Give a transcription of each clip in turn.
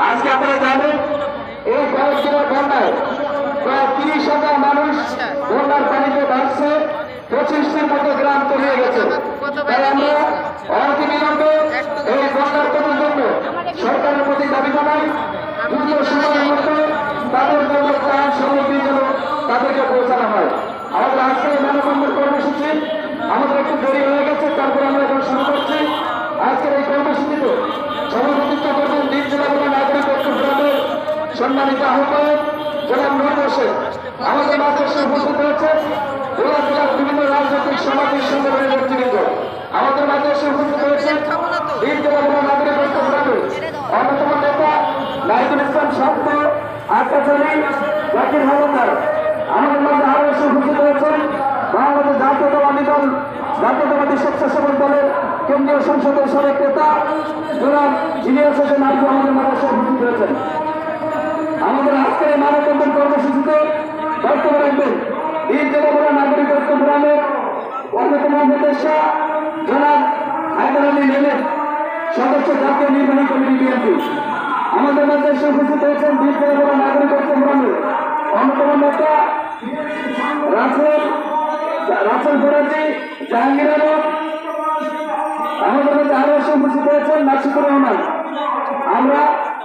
আজকে আপনারা জানেন এই কয়েকদিনের বন্যায় প্রায় ৩০,০০০ মানুষ বন্যার পানিতে ভাসছে, 25টির মতো গ্রাম তলিয়ে গেছে। তাই আমরা অনতিবিলম্বে এই বন্যার ক্ষতির জন্য সরকারের প্রতি দাবি জানাই, দ্রুত সময়ের মধ্যে তাদের জন্য ত্রাণ সামগ্রী যেন তাদেরকে পৌঁছানো হয়। আমাদের আজকের মানববন্ধন কর্মসূচি আমাদের একটু দেরি হয়ে গেছে, তারপরে আমরা এখন শুরু করছি। আজকের এই কর্মসূচিতে সভাপতিত্ব করবেন দ্বীপ জেলা নাগরিক ঐক্যফ্রন্টের সম্মানিত আহ্বায়ক জনাব নূর হোসেন। আমাদের মাঝে এসে উপস্থিত হয়েছে ভোলা জেলার বিভিন্ন রাজনৈতিক সামাজিক সংগঠনের নেতৃবৃন্দ। আমাদের মাঝে এসে উপস্থিত হয়েছে দ্বীপ জেলা নাগরিক ঐক্যফ্রন্টের অন্যতম নেতা নাহিদুল ইসলাম শান্ত, আকাশালী, জাকির হাওলাদার। আমাদের মাঝে আরো এসে উপস্থিত হয়েছেন বাংলাদেশ জাতীয়তাবাদী স্বেচ্ছাসেবক দলের কেন্দ্রীয় সংসদের সাবেক নেতা জনাব ইলিয়াস হোসেন আবু আমাদের মাঝে এসে উপস্থিত হয়েছেন। আমাদের আজকের এই মানববন্ধন কর্মসূচিতে বক্তব্য রাখবেন দ্বীপ জেলা নাগরিক ঐক্য ফোরামের অন্যতম উপদেষ্টা জনাব হায়দার আলী লেলেন, সদস্য জাতীয় নির্বাহী কমিটি বিএনপি। আমাদের মাঝে এসে উপস্থিত হয়েছেন দ্বীপ জেলা নাগরিক ঐক্য ফোরামের অন্যতম নেতা রাসেল ফরাজি, জাহাঙ্গীর আলম। আমাদের মধ্যে আরো এসে উপস্থিত হয়েছেন নাসিকুর রহমান। আমরা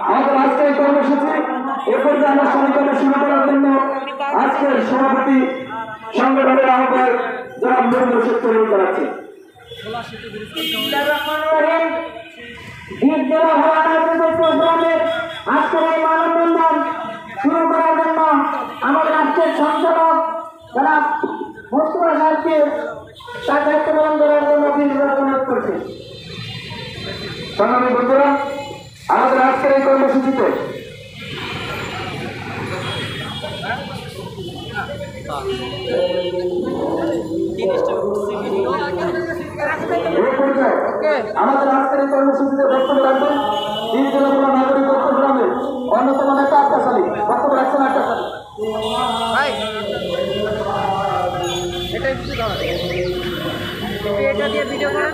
আমাদের আজকের এই কর্মসূচি এ পর্যায়ে আমরা সংকল্প শুরু করার জন্য আজকের সভাপতি সংগঠনের আহ্বায়ক জনাব নূর হোসেন তৈরি করাচ্ছি। আজকের এই মানববন্ধন শুরু করার জন্য আমাদের আজকের সংসদক জনাব মোস্তফা সাহেবকে তার দায়িত্ব পালন করার জন্য অনুরোধ করছি। সংগ্রামী বন্ধুরা, আমাদের আজকের এই কর্মসূচিতে আমাদের আজকের এই কর্মসূচিতে বক্তব্য রাখবেন দ্বীপ জেলা নাগরিক ঐক্য ফোরামের অন্যতম নেতা আকাশ আলী। বক্তব্য রাখছেন আকাশ আলী। এটা দিয়ে ভিডিও করেন।